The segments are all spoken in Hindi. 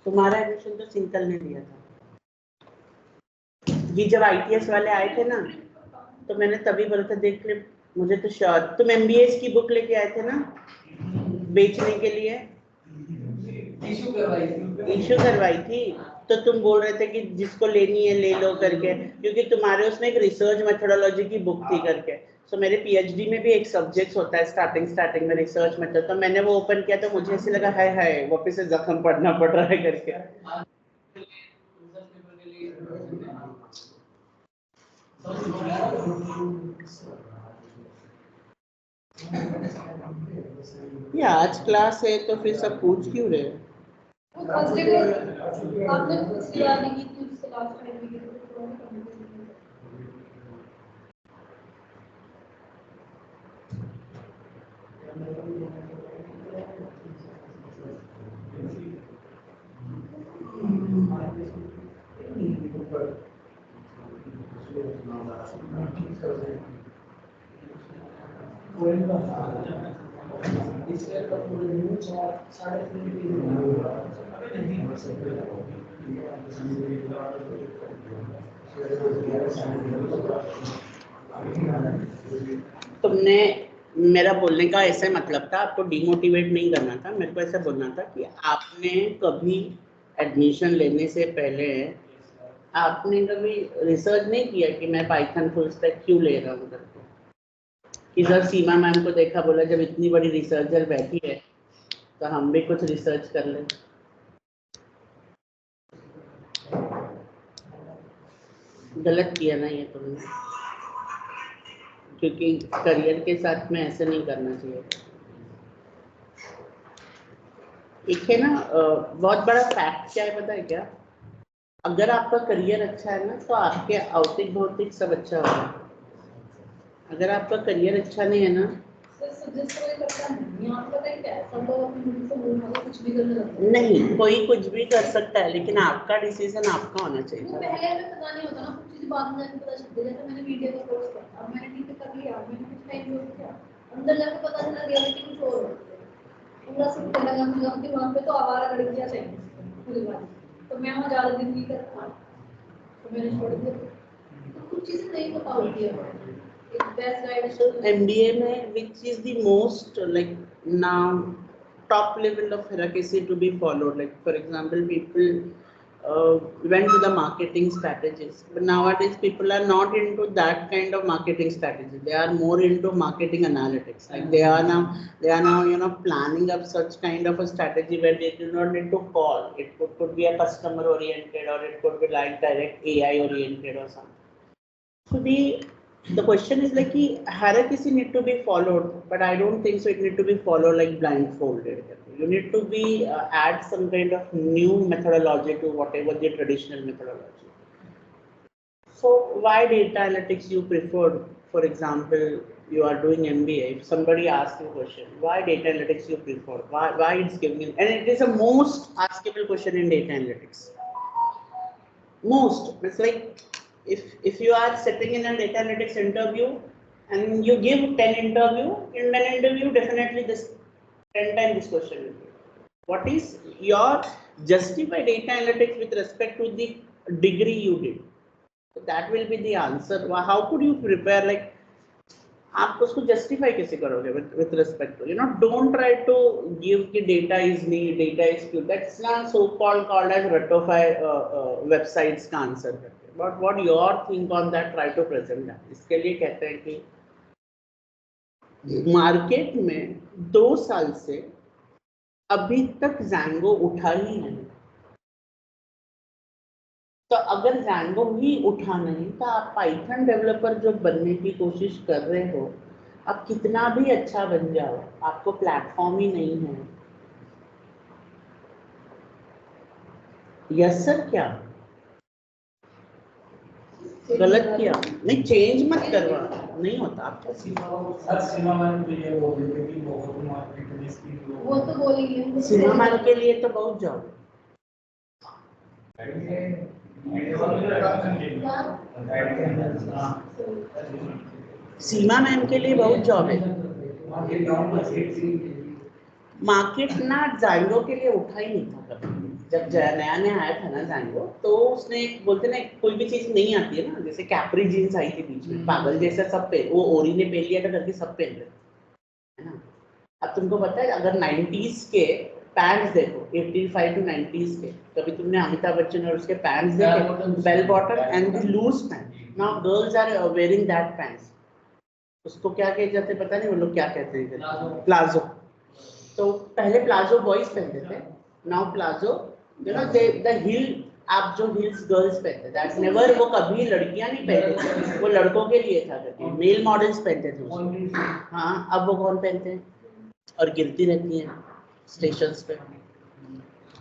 तुम्हारा एडमिशन तो सिंकल ने दिया था। ये जब ITS वाले आए थे ना तो मैंने तभी बोला था देख ले, मुझे तो श्योर तुम MBA की बुक लेके आए थे ना बेचने के लिए, इशू करवाई थी, तो तुम बोल रहे थे कि जिसको लेनी है ले लो करके, क्योंकि तुम्हारे उसमें एक रिसर्च मेथोडोलॉजी की बुक थी करके। सो मेरे PhD में भी एक सब्जेक्ट होता है स्टार्टिंग में रिसर्च मेथड, तो मैंने वो ओपन किया तो मुझे ऐसे लगा हाय हाय वापस से जख्म पढ़ना पड़ रहा है करके। ये आज क्लास है तो फिर सब पूछ क्यों रहे हैं? तुमने मेरा बोलने का ऐसे मतलब था, आपको डिमोटिवेट नहीं करना था, मेरे को ऐसा बोलना था कि आपने कभी एडमिशन लेने से पहले आपने कभी रिसर्च नहीं किया कि मैं पाइथन फुल स्टैक क्यों ले रहा हूँ करके, कि सर सीमा मैम को देखा बोला जब इतनी बड़ी रिसर्चर बैठी है तो हम भी कुछ रिसर्च कर लें। गलत किया ना ये तुमने, क्योंकि करियर के साथ में ऐसे नहीं करना चाहिए। एक है ना बहुत बड़ा फैक्ट क्या है पता है क्या, अगर आपका करियर अच्छा है ना तो आपके औतिक भौतिक सब अच्छा होगा। अगर आपका करियर अच्छा नहीं है ना, नहीं कोई कुछ भी कर सकता है, लेकिन आपका डिसीजन आपका होना चाहिए। पहले हमें पता नहीं होता ना, कुछ चीज़ बाद में जाके पता चलती है। जैसे मैंने मीडिया का कोर्स किया, अब मैंने ठीक कर लिया, मैंने कुछ टाइम यूज किया, अंदर जाके पता चला रियलिटी कुछ और होती है। पूरा सब लगा मुझे कि वहाँ पे तो आवारा लड़कियाँ चाहिए पूरी बात, तो मैं वहाँ ज़्यादा दिन नहीं कर पाई, तो मैंने छोड़ दिया। तो कुछ चीज़ें नहीं पता होती है। MBA में which is the most like now top level of hierarchy to be followed, like for example people went to the marketing strategies, but nowadays people are not into that kind of marketing strategy, they are more into marketing analytics, like they are now planning up such kind of a strategy where they do not need to call, it could be a customer oriented or it could be like direct AI oriented or something. So the question is like hierarchy need to be followed, but I don't think so it need to be followed like blindfolded. You need to be add some kind of new methodology to whatever the traditional methodology. So why data analytics you preferred? For example, you are doing MBA. If somebody asks you a question, why data analytics you prefer? Why it's giving it? And it is the most askable question in data analytics. Most. It's like if you are sitting in a data analytics interview and you give 10 interview, in 10 interview definitely this 10 times this question will be. What is your justify data analytics with respect to the degree you did? So that will be the answer. How could you prepare, like आप उसको justify कैसे करोगे with respect to, don't try to give कि data is need, data is cute. That's not so called as ratify websites का answer करते हैं. But what your think on that, try to present that. इसके लिए कहते हैं कि मार्केट में 2 साल से अभी तक Django उठा ही नहीं, तो अगर Django ही उठा नहीं तो आप पाइथन डेवलपर जो बनने की कोशिश कर रहे हो, आप कितना भी अच्छा बन जाओ, आपको प्लेटफॉर्म ही नहीं है। यस सर, क्या गलत किया? नहीं, चेंज मत करवा, नहीं होता आपका। सीमा मैम के लिए वो तो बोलेंगे, सीमा मैम के लिए तो बहुत जॉब सीमा मैम के लिए बहुत जॉब है। मार्केट ना Django के लिए उठा ही नहीं था कभी। जब नया नया आया था ना जैंगो, तो उसने बोलते ना कोई भी चीज नहीं आती है ना, जैसे कैप्री जीन्स आई थी बीच में, पागल जैसा सब पहन, वो ओरी ने पहन लिया था करके सब पहन रहे है ना। अब तुमको पता है अगर 90s के पैंट्स देखो, 85 to 90s के, कभी तुमने अमिताभ बच्चन और उसके पैंट्स देखे, bell bottom and loose pant. Now girls are wearing that pants, उसको क्या कहे जाते पता नहीं, वो लोग क्या कहते हैं, प्लाजो। तो पहले प्लाजो बॉयज पहनते थे, now palazzo you know the हिल, आप जो हिल्स गर्ल्स पहनते दैट नेवर, वो कभी लड़कियां नहीं पहनते थे, वो लड़कों के लिए था, मेल मॉडल्स पहनते थे उसको। हाँ अब वो कौन पहनते हैं, और गिरती रहती हैं स्टेशंस पे।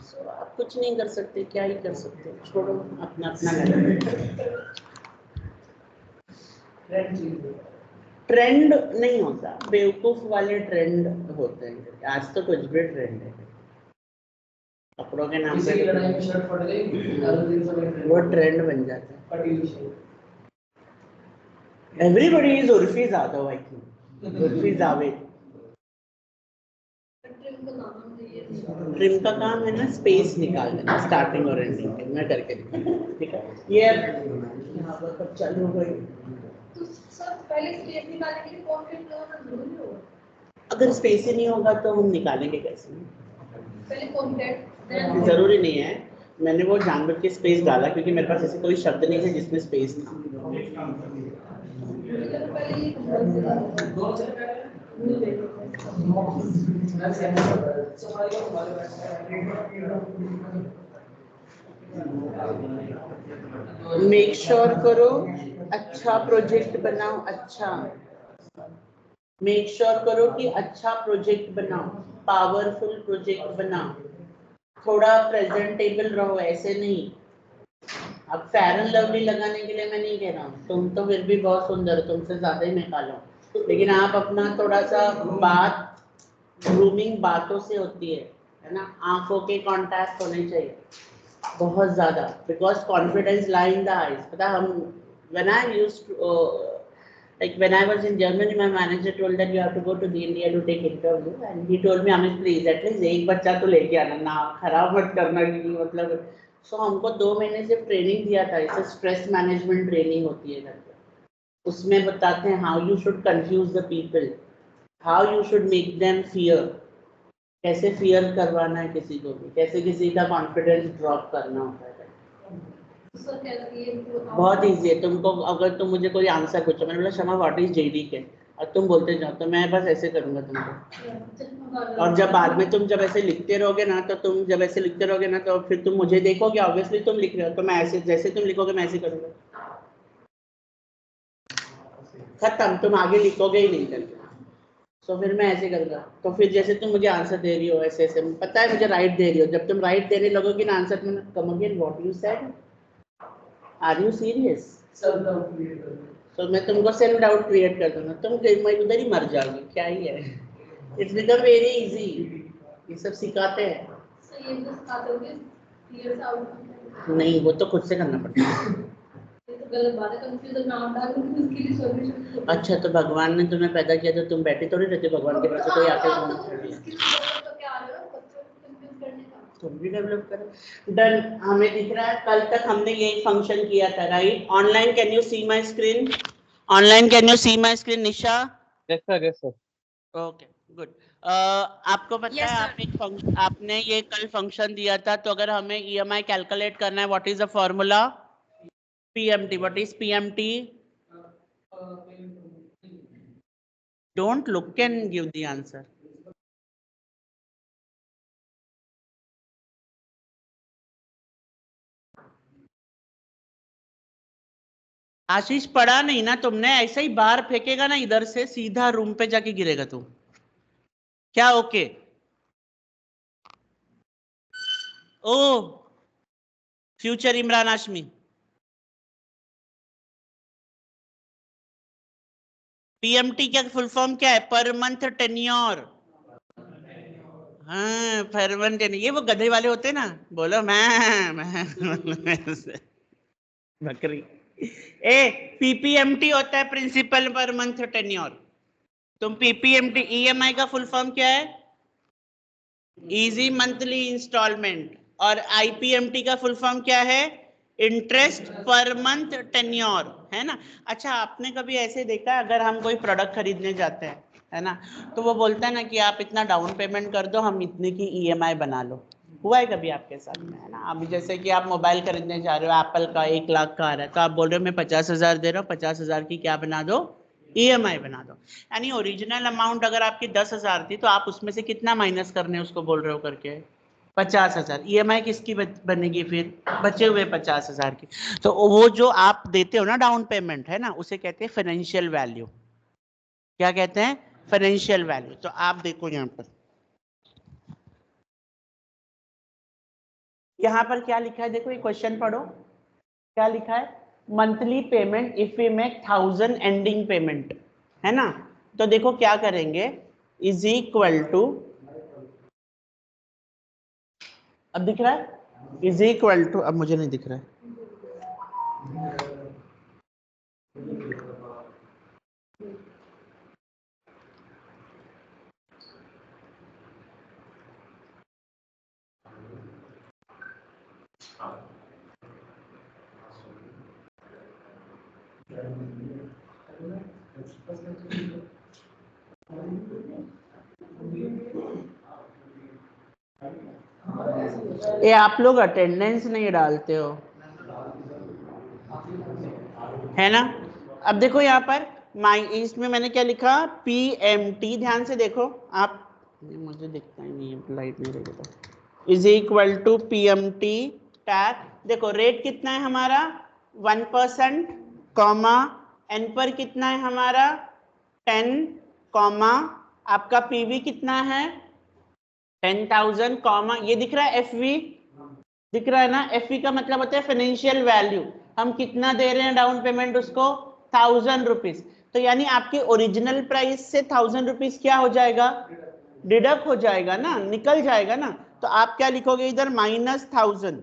So, आप कुछ नहीं कर सकते, क्या ही कर सकते, छोड़ो, अपना अपना लगा। ट्रेंड नहीं होता, बेवकूफ वाले ट्रेंड होते हैं। आज तो कुछ भी ट्रेंड है, कपड़ों के नाम पे लड़ाई में शर्ट फट गई, वो ट्रेंड बन जाता है। Everybody is Urfi Jadav, I think Urfi Javed. Trim का काम है ना स्पेस निकाल देना, स्टार्टिंग और एंडिंग में मैं करके दिखाऊंगा, ठीक है। ये यहाँ पर चालू हो गई, तो सर पहले स्पेस निकालने के लिए कॉन्क्रीट लगाना जरूरी होगा? अगर स्पेस ही नहीं होगा तो हम निकालेंगे कैसे? पहले कॉन्क्रीट जरूरी नहीं है, मैंने वो जानवर के स्पेस डाला क्योंकि मेरे पास ऐसे कोई शब्द नहीं है जिसमें स्पेस था। मेक श्योर करो अच्छा प्रोजेक्ट बनाओ, अच्छा मेक श्योर करो कि अच्छा प्रोजेक्ट बनाओ, पावरफुल प्रोजेक्ट बनाओ, थोड़ा प्रेजेंटेबल रहो, ऐसे नहीं। अब फेयर एंड लवली लगाने के लिए मैं नहीं कह रहा हूँ, तुम तो फिर भी बहुत सुंदर, तुमसे ज्यादा ही मैं काला हूँ, लेकिन आप अपना थोड़ा सा बात, ग्रूमिंग बातों से होती है ना, आंखों के कांटेक्ट होने चाहिए बहुत ज्यादा, because confidence lie in the eyes. पता हम when I used to like when I was in Germany, my manager told that you have to go to the India to take interview, and he told me Amit please at least एक बच्चा तो लेके आना, ना खराब मत करना, क्योंकि मतलब सो हमको 2 महीने से ट्रेनिंग दिया था, इसे स्ट्रेस मैनेजमेंट ट्रेनिंग होती है करके, उसमें बताते हैं how you should confuse the people, how you should make them fear, कैसे फियर करवाना है किसी को भी, कैसे किसी का कॉन्फिडेंस ड्रॉप करना होता है। बहुत इजी है, तुमको अगर तुम मुझे कोई आंसर पूछो, मैंने बोला शमा व्हाट इज जेडी के, और तुम बोलते जाओ तो मैं बस ऐसे करूंगा तुमको, और जब बाद में तुम जब ऐसे लिखते रहोगे ना, तो तुम जब ऐसे लिखते रहोगे ना, तो फिर तुम मुझे देखोगे, ऑब्वियसली तुम लिख रहे हो, तो मैं ऐसे जैसे तुम लिखोगे मैं ऐसे करूंगा, खत्म, तुम आगे लिखोगे ही नहीं करके, तो फिर मैं ऐसे करूंगा, तो फिर जैसे तुम मुझे आंसर दे रही हो ऐसे ऐसे, पता है मुझे राइट दे रही हो, जब तुम राइट देने लगोगी ना आंसर में, come again what you said, are you serious, तो मैं तुमको सेल्फ डाउट क्रिएट कर दूंगा, तुम मैं उधर ही मर जाओगी, क्या ही है, इट्स बिकम वेरी इजी, ये सब सिखाते हैं। नहीं वो तो खुद से करना पड़ता है। अच्छा तो भगवान ने तुम्हें पैदा किया तो तुम बैठे थोड़ी रहते, भगवान के पास कोई आके तुम भी डेवलप करो। डन, हमें दिख रहा है कल तक हमने यही फंक्शन किया था, right? Online can you see my screen, online can you see my screen Nisha? Yes sir, yes sir. Okay good. आपको पता है आपने ये कल फंक्शन दिया था, तो अगर हमें ईएमआई कैलकुलेट करना है, what is the formula? PMT, what is PMT? Don't look and give the answer. Ashish पढ़ा नहीं ना तुमने, ऐसे ही बाहर फेंकेगा ना इधर से, सीधा रूम पे जाके गिरेगा तू, क्या? ओके ओ फ्यूचर इमरान हाशमी, पीएमटी का फुल फॉर्म क्या है? पर मंथ टेन्योर। हाँ पर मंथ टेन्योर, ये वो गधे वाले होते हैं ना, बोलो मैं बकरी। ए पीपीएमटी होता है प्रिंसिपल पर मंथ टेन्योर, तुम पीपीएमटी, ईएमआई का फुल फॉर्म क्या है? इजी मंथली इंस्टॉलमेंट, और IPMT का फुल फॉर्म क्या है? इंटरेस्ट पर मंथ टेन्योर, है ना। अच्छा, आपने कभी ऐसे देखा है, अगर हम कोई प्रोडक्ट खरीदने जाते हैं, है ना, तो वो बोलता है ना कि आप इतना डाउन पेमेंट कर दो, हम इतने की EMI बना लो। हुआ है कभी आपके साथ में, है ना? अभी जैसे कि आप मोबाइल खरीदने जा रहे हो, एप्पल का 1 लाख का आ रहा है, तो आप बोल रहे हो मैं 50,000 दे रहा हूँ, 50,000 की क्या बना दो? EMI बना दो। यानी ओरिजिनल अमाउंट अगर आपकी 10,000 थी, तो आप उसमें से कितना माइनस करने उसको बोल रहे हो करके? 50,000। EMI किसकी बनेगी फिर? बचे हुए 50,000 की। तो वो जो आप देते हो ना डाउन पेमेंट, है ना, उसे कहते हैं फाइनेंशियल वैल्यू। क्या कहते हैं? Financial value. तो आप देखो यहाँ पर क्या लिखा है, देखो ये क्वेश्चन पढ़ो, क्या लिखा है? Monthly payment if we make 1000 एंडिंग पेमेंट, है ना। तो देखो क्या करेंगे, इज इक्वल टू, अब दिख रहा है? इज इक्वल टू, अब मुझे नहीं दिख रहा है। ये आप लोग अटेंडेंस नहीं डालते हो, है ना। अब देखो यहाँ पर इसमें मैंने क्या लिखा? PMT, ध्यान से देखो आप, मुझे दिखता ही नहीं है, लाइट नहीं रहेगी तो, is equal to PMT tag. देखो रेट कितना है हमारा? 1%, कॉमा, एन पर कितना है हमारा? 10, कॉमा, आपका PV कितना है? 10,000, कॉमा, ये दिख रहा है FV, दिख रहा है ना। FV का मतलब होता है फाइनेंशियल वैल्यू। हम कितना दे रहे हैं डाउन पेमेंट उसको? 1,000 रुपीज। तो यानी आपकी ओरिजिनल प्राइस से 1,000 रुपीज क्या हो जाएगा? डिडक्ट हो जाएगा ना, निकल जाएगा ना। तो आप क्या लिखोगे इधर? -1,000।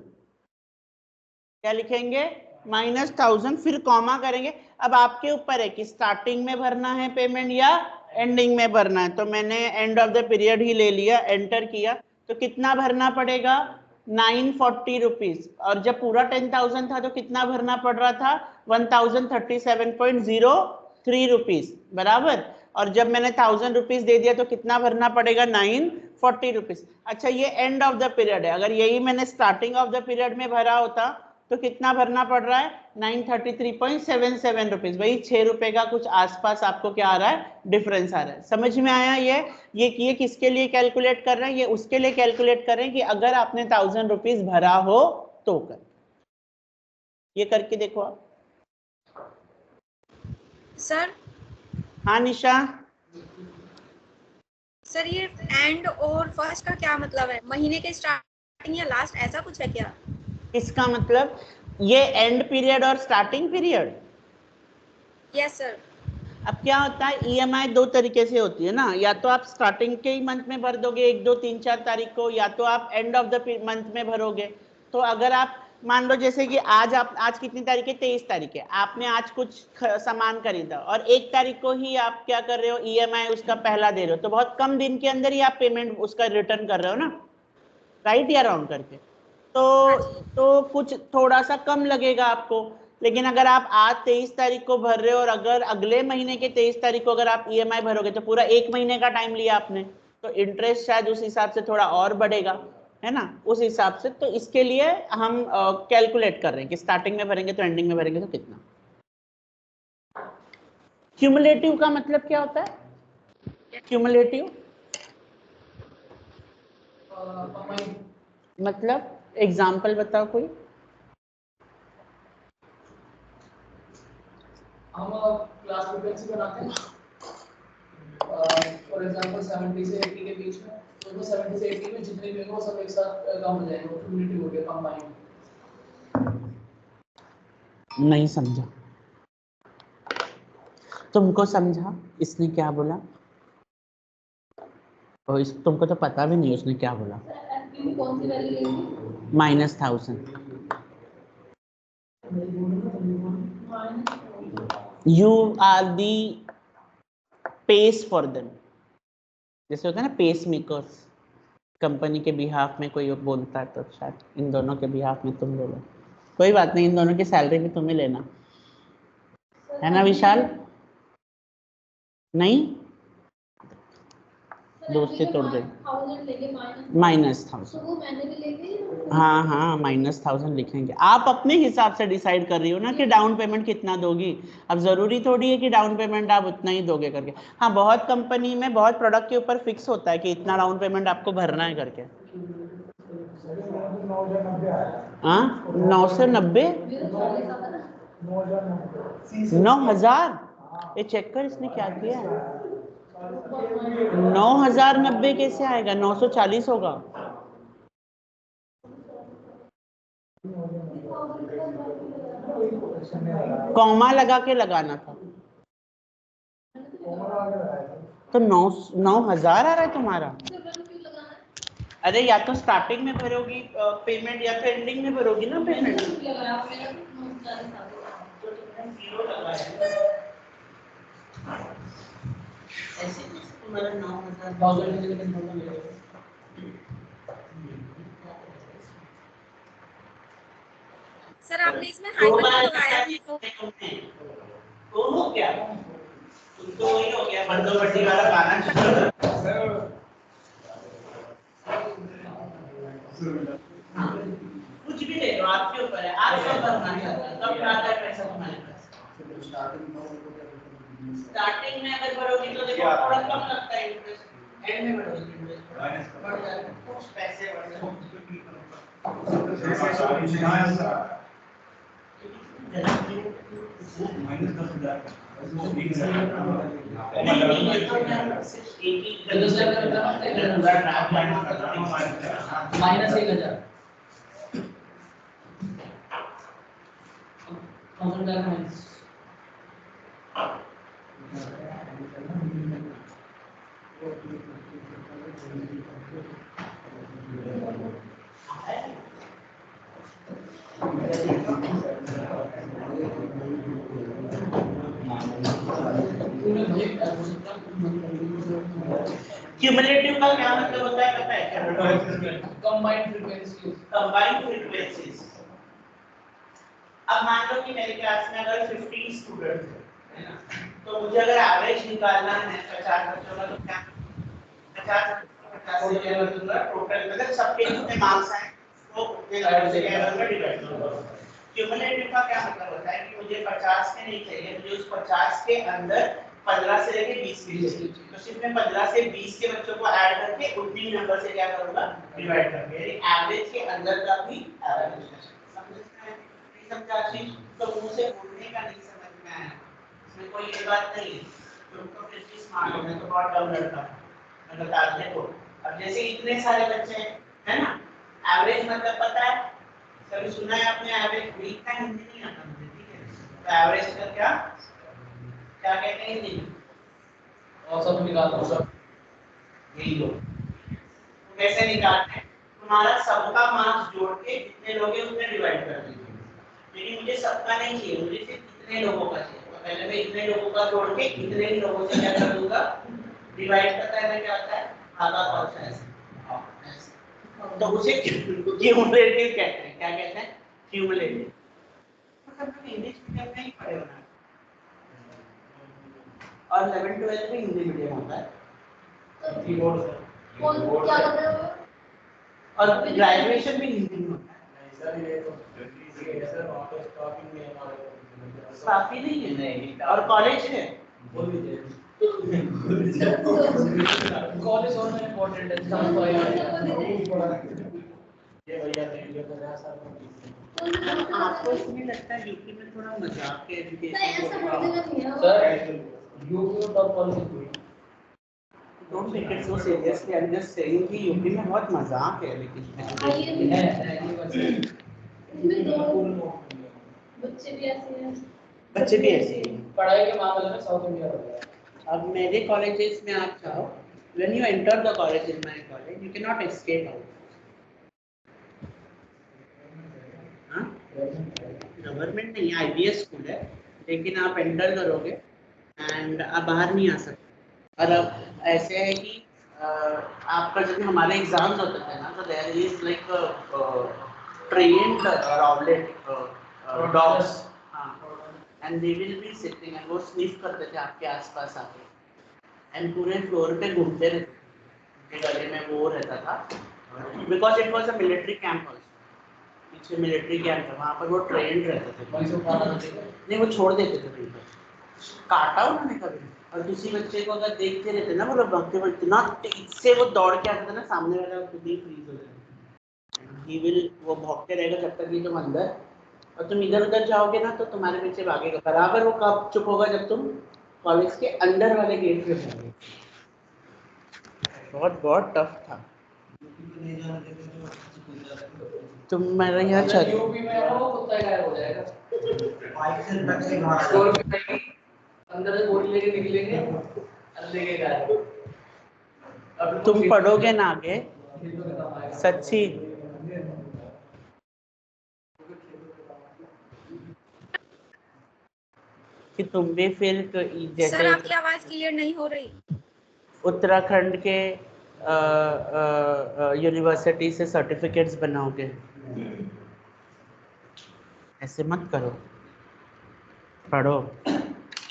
क्या लिखेंगे? -1,000, फिर कॉमा करेंगे। अब आपके ऊपर है कि स्टार्टिंग में भरना है पेमेंट या एंडिंग में भरना है। तो मैंने एंड ऑफ द पीरियड ही ले लिया, एंटर किया। तो कितना भरना पड़ेगा? 940 रुपीज। और जब पूरा 10,000 था तो कितना भरना पड़ रहा था? 1,037.03 रुपीज, बराबर। और जब मैंने 1,000 रुपीज दे दिया तो कितना भरना पड़ेगा? 940 रुपीज। अच्छा, ये एंड ऑफ द पीरियड है। अगर यही मैंने स्टार्टिंग ऑफ द पीरियड में भरा होता तो कितना भरना पड़ रहा है? 933.77 रुपीज। वही 6 रुपए का कुछ आसपास आपको क्या आ रहा है? डिफरेंस आ रहा है। समझ में आया? ये किसके लिए कैलकुलेट कर रहे हैं? ये उसके लिए कैलकुलेट कर रहे हैं कि अगर आपने 1,000 रुपीज भरा हो तो कर। ये करके देखो आप। सर। हाँ निशा। सर ये एंड और फर्स्ट का क्या मतलब है? महीने के स्टार्टिंग या लास्ट, ऐसा कुछ है क्या? इसका मतलब ये एंड पीरियड और स्टार्टिंग पीरियड। Yes sir. अब क्या होता है, EMI 2 तरीके से होती है ना। या तो आप स्टार्टिंग के ही मंथ में भर दोगे 1, 2, 3, 4 तारीख को, या तो आप एंड ऑफ द मंथ में भरोगे। तो अगर आप मान लो जैसे कि आज कितनी तारीख है? 23 तारीख है। आपने आज कुछ सामान खरीदा और 1 तारीख को ही आप क्या कर रहे हो? EMI उसका पहला दे रहे हो। तो बहुत कम दिन के अंदर ही आप पेमेंट उसका रिटर्न कर रहे हो ना, राइट या रॉन्ग करके। तो कुछ थोड़ा सा कम लगेगा आपको। लेकिन अगर आप आज 23 तारीख को भर रहे हो और अगर अगले महीने के 23 तारीख को अगर आप EMI भरोगे तो पूरा 1 महीने का टाइम लिया आपने, तो इंटरेस्ट शायद उस हिसाब से थोड़ा और बढ़ेगा, है ना, उस हिसाब से। तो इसके लिए हम कैलकुलेट कर रहे हैं कि स्टार्टिंग में भरेंगे तो एंडिंग में भरेंगे तो कितना। क्यूमुलेटिव का मतलब क्या होता है? क्यूमुलेटिव मतलब एग्जाम्पल बताओ कोई। हम क्लास फ्रीक्वेंसी बनाते हैं फॉर एग्जांपल 70 से 80 के बीच में, तो उसमें 70 से 80 में जितने भी होंगे वो सब एक साथ काउंट हो जाएंगे, वो क्यूमुलेटिव हो गया, कंबाइंड। नहीं समझा। तुमको समझा इसने क्या बोला? और तुमको तो पता भी नहीं उसने क्या बोला। कौन सी वैल्यू लेंगे? -1,000। You are the pace for them। जैसे होता है ना पेस मेकर्स, कंपनी के बिहाफ में कोई बोलता है तो शायद इन दोनों के बिहाफ में तुम बोलो। कोई बात नहीं, इन दोनों की सैलरी भी तुम्हें लेना है ना विशाल? नहीं, दोस्ती तोड़ दे। -1000। हाँ हाँ, -1000 लिखेंगे। आप अपने हिसाब से डिसाइड कर रही हो ना कि डाउन पेमेंट कितना दोगी। अब जरूरी थोड़ी है कि डाउन पेमेंट आप उतना ही दोगे करके। हाँ, बहुत कंपनी में बहुत प्रोडक्ट के ऊपर फिक्स होता है कि इतना डाउन पेमेंट आपको भरना है करके। हाँ, 990, 9000। ये चेक कर इसने क्या किया है। 9090 कैसे आएगा? 940 होगा। कॉमा लगा के लगाना था तो 9000 आ रहा है तुम्हारा। अरे या तो स्टार्टिंग में भरोगी पेमेंट या फिर एंडिंग में भरोगी ना पेमेंट। ऐसे तुम्हारा 9000 सर आपने इसमें हाइफन क्यों लगाया? तो हो क्या, तुम तो वही हो गया बंदोबस्ती वाला गाना। कुछ भी ले लो, आपके ऊपर है, आप सब भरना चाहते हो तब आता है पैसा तुम्हारे पास। स्टार्टिंग में अगर भरोगी तो देखो थोड़ा कम लगता है इंटरेस्ट, एंड में भरोगी इंटरेस्ट बढ़ जाता है, कुछ पैसे बढ़ जाते हैं। क्यूमुलेटिव का क्या मतलब होता है पता है क्या? Combined frequency. Combined frequencies. अब मान लो कि मेरे क्लास में अगर 50 स्टूडेंट्स है ना, तो मुझे अगर एवरेज निकालना है 50 बच्चों का तो क्या 50 से क्या करूंगा टोटल, मतलब सबके कितने मार्क्स आए तो उतने नंबर से क्या करूंगा डिवाइड करूंगा। क्यूमुलेटिव का क्या मतलब होता है कि मुझे 50 के नहीं चाहिए, मुझे उस 50 के अंदर 15 से लेके 20 के लिए, तो सिर्फ मैं 15 से 20 के बच्चों को ऐड करके उतनी नंबर से क्या करूंगा डिवाइड करके, यानी एवरेज के अंदर का भी एवरेज। समझा चीज तो मुंह से बोलने का नहीं समझ में आया, इसमें कोई ये बात नहीं है। तुमको फिर भी स्मार्ट होना तो बहुत कम लड़का मैं बताते हो। अब जैसे इतने सारे बच्चे हैं ना, एवरेज मतलब पता है, कभी सुना है आपने एवरेज? वीक का हिंदी नहीं आता मुझे, ठीक है? तो एवरेज का क्या क्या कहते हैं हिंदी में? औसत निकालना। औसत, यही लो। तो कैसे निकालते हैं? तुम्हारा सबका मार्क्स जोड़ के जितने लोग हैं उतने डिवाइड कर दीजिए, लेकिन मुझे सबका नहीं चाहिए, मुझे सिर्फ इतने लोगों का चाहिए। तो पहले मैं इतने लोगों का जोड़ के इतने ही लोगों से क्या कर दूंगा डिवाइड करता है, क्या होता है आधा होता है। तो उसे क्यूमुलेटिव कहते हैं। क्या कहते हैं? क्यूमुलेटिव। मतलब इंग्लिश मीडियम में ही पढ़े होना, और 11 12 में हिंदी मीडियम होता है कीबोर्ड क्या करते हो, और ग्रेजुएशन भी हिंदी में होता है। सर ये तो सर वहां पे स्टॉपिंग में हमारे काफी नहीं है, और कॉलेज है बोल दीजिए कॉलेज और में इंपॉर्टेंट है समझ पाएगा ये भैया देंगे 50 साल। आपको इसमें लगता है यूपी में थोड़ा मजाक के एजुकेशन सर यूपी में टॉप कॉलेज हुई। Don't take it so seriously, I am just saying कि यूपी में बहुत मजाक है, लेकिन बच्चे भी ऐसे हैं। पढ़ाई के मामले में साउथ इंडिया हो गया। अब मेरे कॉलेजेस में आप चाहो, when you enter the college in my college you can not escape out. Government नहीं, आईबीएस स्कूल है, लेकिन आप एंटर करोगे एंड आप बाहर नहीं आ सकते। और अब ऐसे है कि आपका जब हमारे एग्जाम्स होते थे ना, तो देयर इज लाइक ट्रेन्ड रॉबलेट डॉग्स, हाँ, and they will be sitting and वो स्निफ करते थे आपके आसपास आके, एंड पूरे फ्लोर पे घूमते रहते थे, उनके गले में वो रहता था, because it was a military camp also, पीछे मिलिट्री कैंप था, वहाँ पर वो ट्रेंड रहते थे, नहीं वो छोड़ देते थे कहीं पर, काटा उन्होंने कभी, और किसी बच्चे को अगर देखते रहते ना, वो लोग भागते हुए इतना तेज से वो दौड़ के आता था ना, सामने वाला खुद ही फ्रीज हो जाता, ही विल, वो भागते रहेगा जब तक कि तुम अंदर, और तुम इधर उधर जाओगे ना तो तुम्हारे पीछे भागेगा, बराबर वो कब चुप होगा, जब तुम कॉलेज के अंदर वाले गेट पे जाओगे। बहुत बहुत टफ था। तुम मेरे यहाँ चल, यूपी में वो कुत्ता गायब हो जाएगा, स्टोर पे जाएगी, अंदर से गोली लेके निकलेंगे, अंदर के गायब। तुम पढ़ोगे ना आगे सच्ची, कि तुम भी फिर जैसे सर आपकी आवाज क्लियर नहीं हो रही। उत्तराखंड के यूनिवर्सिटी से सर्टिफिकेट्स बनाओगे, ऐसे मत करो, पढ़ो।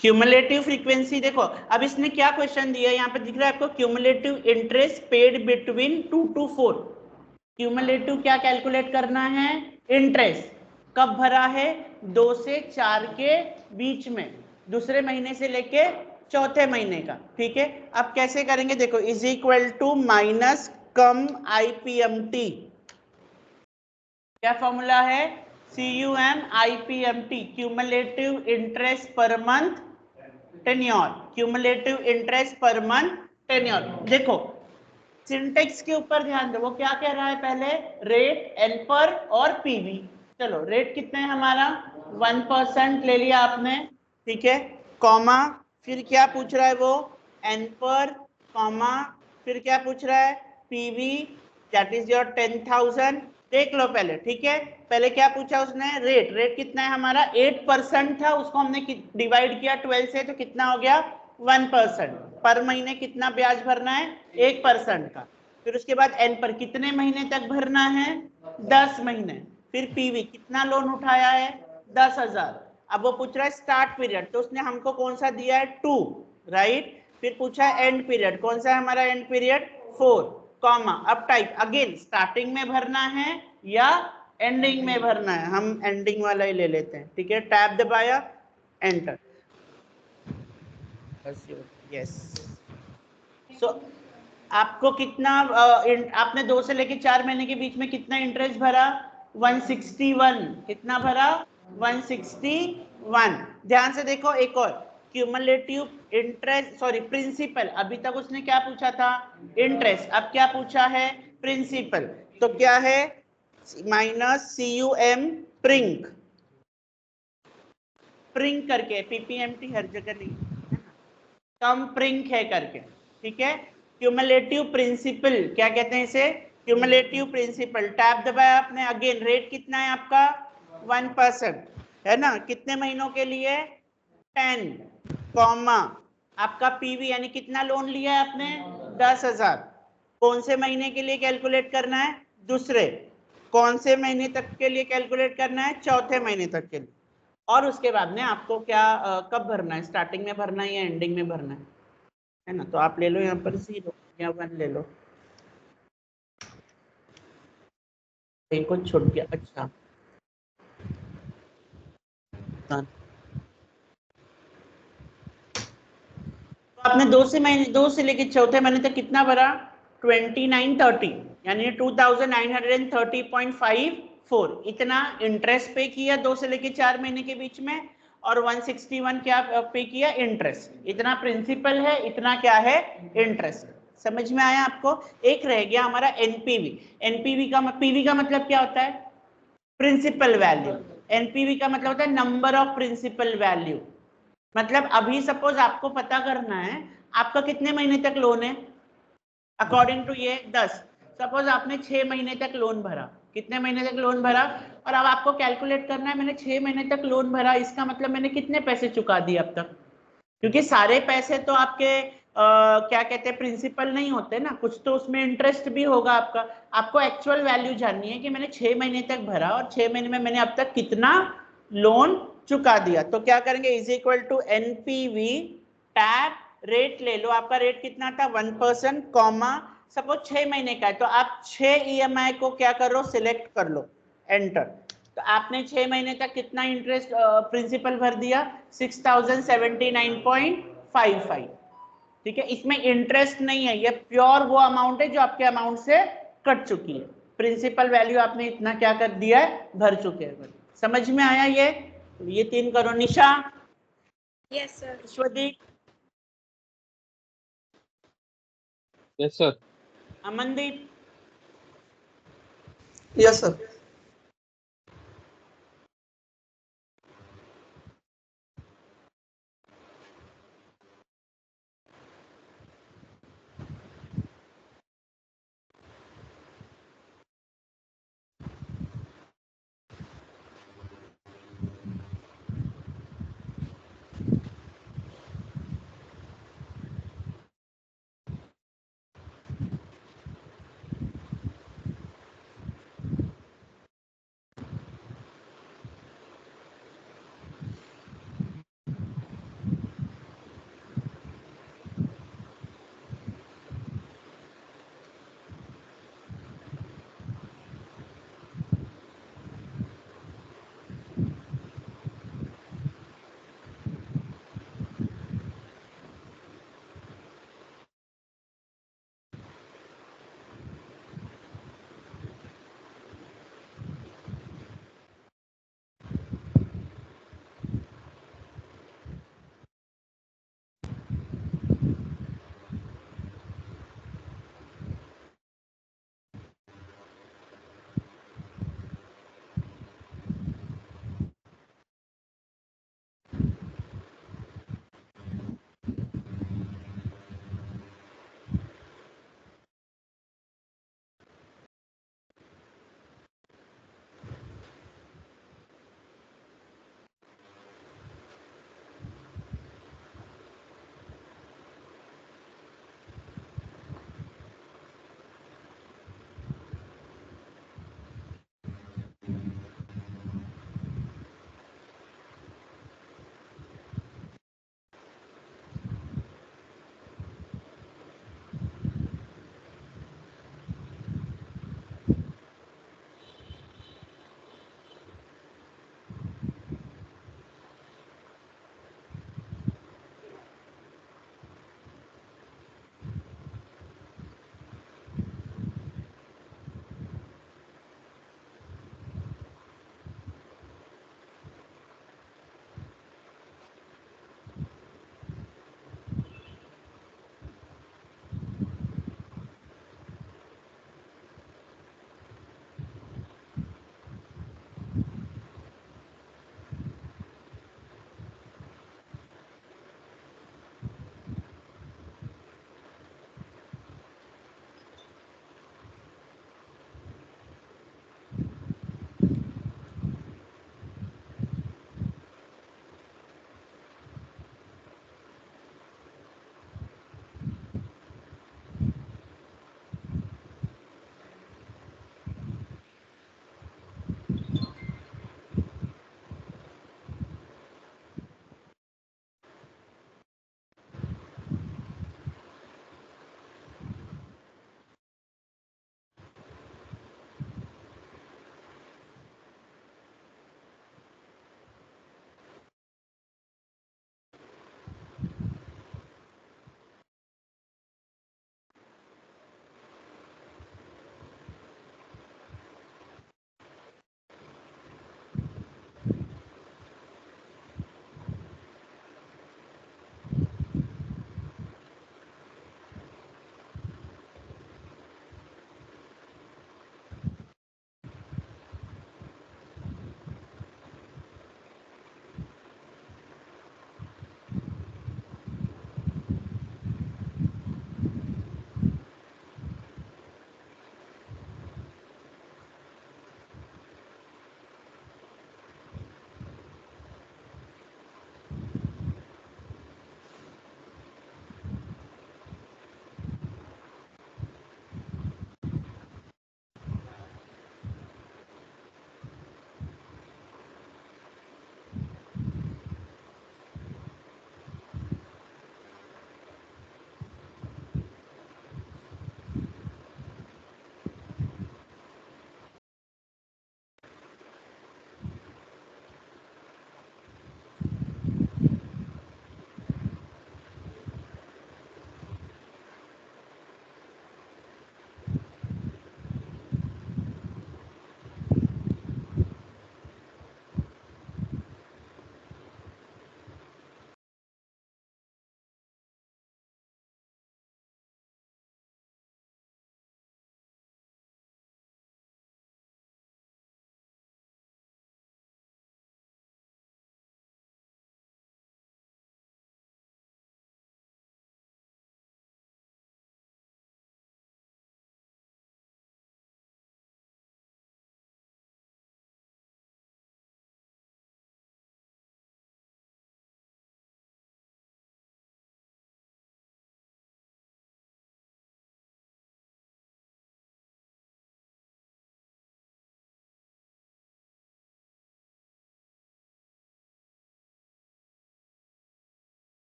क्यूमुलेटिव फ्रीक्वेंसी देखो, अब इसने क्या क्वेश्चन दिया है, यहाँ पे दिख रहा है आपको, cumulative interest paid between 2 to 4। Cumulative क्या कैलकुलेट करना है, इंटरेस्ट कब भरा है, 2 से 4 के बीच में, दूसरे महीने से लेके चौथे महीने का, ठीक है। अब कैसे करेंगे देखो, is equal to minus cum IPMT, क्या फॉर्मूला है, CUM/IPMT, cumulative interest per month tenure, cumulative interest per month tenure. देखो सिंटेक्स के ऊपर ध्यान दो, वो क्या कह रहा है, पहले रेट एन पर और पीवी, चलो रेट कितने है हमारा 1% ले लिया आपने, ठीक है, कॉमा, फिर क्या पूछ रहा है वो, एन पर, कॉमा, फिर क्या पूछ रहा है, पीवी दैट इज योर 10,000, देख लो पहले, ठीक है, पहले क्या पूछा उसने, रेट, रेट कितना है हमारा 8% था, उसको हमने डिवाइड किया 12 से, तो कितना हो गया 1%, पर महीने कितना ब्याज भरना है 1% का, फिर उसके बाद एन पर कितने महीने तक भरना है 10 महीने, फिर पीवी कितना लोन उठाया है 10,000, अब वो पूछ रहा है स्टार्ट पीरियड, तो उसने हमको कौन सा दिया है 2, राइट, फिर पूछा है एंड पीरियड, कौन सा है हमारा एंड पीरियड 4, कॉमा, अब टाइप अगेन स्टार्टिंग में भरना है या एंडिंग में भरना है, हम एंडिंग वाला ही ले लेते हैं, ठीक है, टैब दबाया, एंटर, यस। सो आपको कितना आपने 2 से लेके 4 महीने के बीच में कितना इंटरेस्ट भरा 161, कितना भरा 161, ध्यान से देखो, एक और क्यूमुलेटिव इंटरेस्ट, सॉरी प्रिंसिपल, अभी तक उसने क्या पूछा था इंटरेस्ट, अब क्या पूछा है प्रिंसिपल, तो क्या है माइनस CUM प्रिंक, प्रिंक करके, PPMT हर जगह नहीं है ना, कम प्रिंक है करके, ठीक है, क्यूमुलेटिव प्रिंसिपल क्या कहते हैं इसे, क्यूमुलेटिव प्रिंसिपल, टैब दबाया आपने, अगेन रेट कितना है आपका 1%, है ना, कितने महीनों के लिए 10, कॉमा, आपका पीवी यानी कितना लोन लिया है आपने 10,000, कौन से महीने के लिए कैलकुलेट करना है दूसरे, कौन से महीने तक के लिए कैलकुलेट करना है चौथे महीने तक के लिए, और उसके बाद में आपको क्या कब भरना है, स्टार्टिंग में भरना है या एंडिंग में भरना है ना, तो आप ले लो यहाँ पर 0 या 1 ले लो, कहीं कुछ छूट गया, अच्छा तो आपने 2 से लेके चौथे महीने तक कितना भरा 2930, यानी 2930.54, इतना इंटरेस्ट पे किया 2 से लेके 4 महीने के बीच में, और 161 क्या पे किया इंटरेस्ट, इतना प्रिंसिपल है, इतना क्या है इंटरेस्ट, समझ में आया आपको। एक रह गया हमारा एनपीवी, एनपीवी का पीवी का मतलब क्या होता है प्रिंसिपल वैल्यू, एनपीवी का मतलब होता है नंबर ऑफ प्रिंसिपल वैल्यू, मतलब अभी सपोज आपको पता करना है आपका कितने महीने तक लोन है, अकॉर्डिंग टू ये 10, सपोज आपने 6 महीने तक लोन भरा, कितने महीने तक लोन भरा, और अब आपको कैलकुलेट करना है मैंने 6 महीने तक लोन भरा, इसका मतलब मैंने कितने पैसे चुका दिए अब तक, क्योंकि सारे पैसे तो आपके क्या कहते हैं प्रिंसिपल नहीं होते ना, कुछ तो उसमें इंटरेस्ट भी होगा आपका। आपको एक्चुअल वैल्यू जाननी है कि मैंने 6 महीने तक भरा और 6 महीने में मैंने अब तक कितना लोन चुका दिया। तो क्या करेंगे, is equal to NPV tab rate ले लो, आपका रेट कितना था 1%, कॉमा सपोज 6 महीने का है तो आप 6 ईएमआई को क्या करो, सिलेक्ट कर लो, एंटर। तो आपने 6 महीने तक कितना इंटरेस्ट प्रिंसिपल भर दिया, 6079.55। ठीक है, इसमें इंटरेस्ट नहीं है, ये प्योर वो अमाउंट है जो आपके अमाउंट से कट चुकी है। प्रिंसिपल वैल्यू आपने इतना क्या कर दिया है, भर चुके हैं। समझ में आया ये? तो ये 3 करो। Nisha, yes sir. Vishwadeep, yes sir. Amandeep, yes sir.